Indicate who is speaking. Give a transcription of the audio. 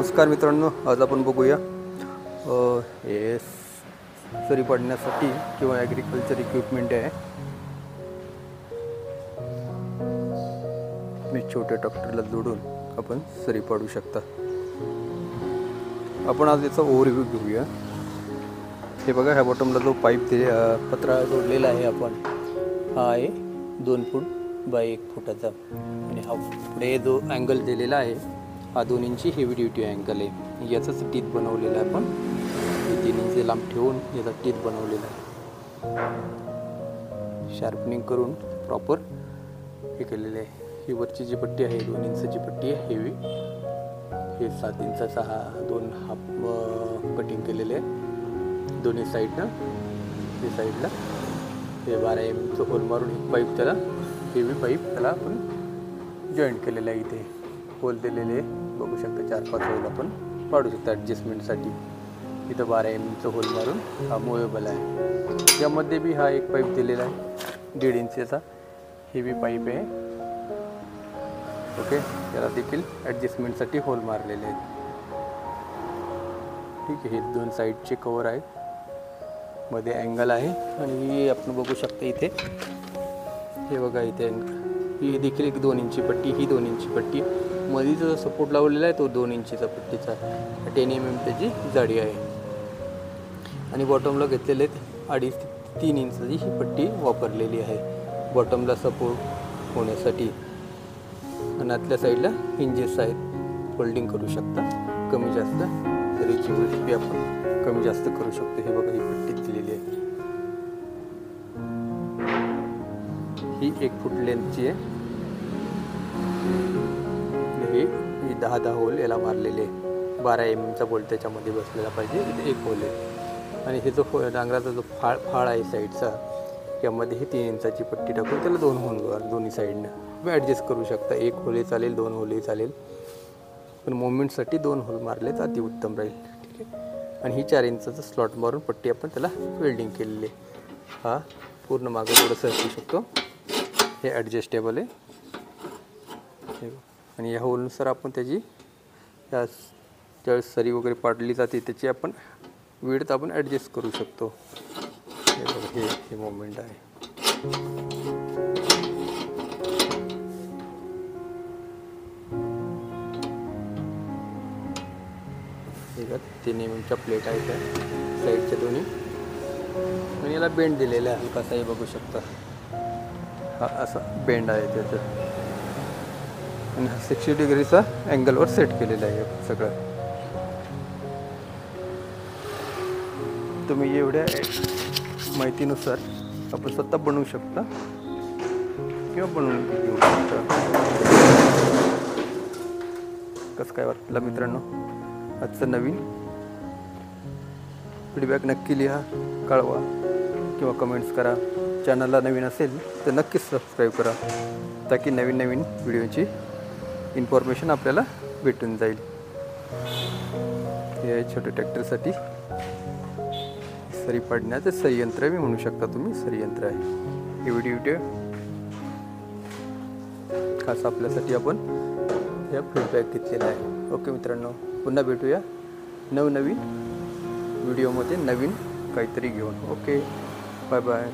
Speaker 1: नमस्कार मित्रांनो, आज आपण बघूया हे सरी पाडण्यासाठी किंवा ॲग्रिकल्चर इक्विपमेंट आहे. मी छोट्या ट्रॅक्टरला जोडून आपण सरी पाडू शकता. आपण आज याचा ओव्हरव्ह्यू घेऊया. हे बघा, ह्या बॉटमला जो पाईप पत्रा जोडलेला आहे आपण, हा आहे 2 फूट बाय 1 फुटाचा. आणि हा पुढे जो अँगल दिलेला आहे हा 2 इंची हेवी ड्युटी अँगल आहे. याचाच टीथ बनवलेला आहे आपण. 3 इंच लांब ठेवून याचा टीथ बनवलेला आहे. शार्पनिंग करून प्रॉपर हे केलेले आहे. ही वरची जी पट्टी आहे 2 इंचाची पट्टी आहे हेवी. हे 7 इंचाचा हा 2 हाफ कटिंग केलेले आहे दोन्ही साईडनं. हे साईडला हे 12 mm होल मारून एक पाईप, त्याला हेवी पाईप त्याला आपण जॉईंट केलेलं आहे. इथे होल दिलेले बघू शकता, 4-5 होल आपण पाडू शकता ॲडजस्टमेंटसाठी. इथं 12 mm होल मारून हा मुवेबल आहे. यामध्ये बी हा एक पाईप दिलेला आहे 1.5 इंचचा हेवी पाईप आहे. ओके, त्याला देखील ॲडजस्टमेंटसाठी होल मारलेले आहेत. ठीक आहे, हे 2 साईडचे कवर आहेत, मध्ये अँगल आहे. आणि आपण बघू शकता इथे, हे बघा इथे ही देखील एक 2 इंची पट्टी, ही 2 इंची पट्टी. मध्ये जो सपोर्ट लावलेला आहे तो 2 इंचीचा पट्टीचा 10 mm त्याची जाडी आहे. आणि बॉटमला घेतलेले 2.5 ते 3 इंचाची ही पट्टी वापरलेली आहे बॉटमला सपोर्ट होण्यासाठी. आणि आतल्या साईडला हिंजेस आहेत, फोल्डिंग करू शकता कमी जास्त. तरीची रेसिपी आपण कमी जास्त करू शकतो. हे बघा, ही पट्टी दिलेली आहे. ही 1 फूट लेंथची आहे. ही 10 होल याला मारलेले आहे. 12 mm चा बोल्ट त्याच्यामध्ये बसलेला पाहिजे. इथे 1 होल आहे. आणि हे जो डांगराचा जो फाळ आहे साईडचा, यामध्ये ही 3 इंचाची पट्टी टाकून त्याला 2 होल दोन्ही साईडनं तुम्ही ॲडजस्ट करू शकता. 1 होलही चालेल, 2 होलही चालेल, पण मुवमेंटसाठी 2 होल मारलेच अतिउत्तम राहील. ठीक आहे. आणि ही 4 इंचाचा स्लॉट मारून पट्टी आपण त्याला वेल्डिंग केलेली आहे. हा पूर्ण मागं थोडंसं असू शकतो. हे ॲडजस्टेबल आहे. आणि या होलनुसार आपण त्याची ज्यावेळेस सरी वगैरे पाडली जाते त्याची आपण विड्थ आपण ॲडजस्ट करू शकतो. हे बघा, हे मोमेंट आहे. हे बघा, 3 mm च्या प्लेट आहेत त्या साईडच्या दोन्ही. आणि याला बेंड दिलेला आहे हलकासा, हे बघू शकता. हा असा बेंड आहे त्याचं. आणि हा 60 डिग्रीचा अँगलवर सेट केलेला आहे सगळं. तुम्ही एवढ्या माहितीनुसार आपण स्वतः बनवू शकता किंवा बनवून घेऊ शकता. कसं काय वाटलं मित्रांनो आजचं नवीन? फीडबॅक नक्की लिहा, कळवा किंवा कमेंट्स करा. चॅनलला नवीन असेल तर नक्कीच सबस्क्राईब करा, ताकी नवीन नवीन व्हिडिओची इन्फॉर्मेशन आपल्याला भेटून जाईल. हे आहे छोट्या ट्रॅक्टरसाठी सरी पाडण्याचं संयंत्र मी म्हणू शकता तुम्ही, संयंत्र आहे. हे व्हिडिओ खास आपल्यासाठी आपण हे फीडबॅक घेतलेला आहे. ओके मित्रांनो, पुन्हा भेटूया नवनवीन व्हिडिओमध्ये नवीन काहीतरी घेऊन. Okay, bye bye.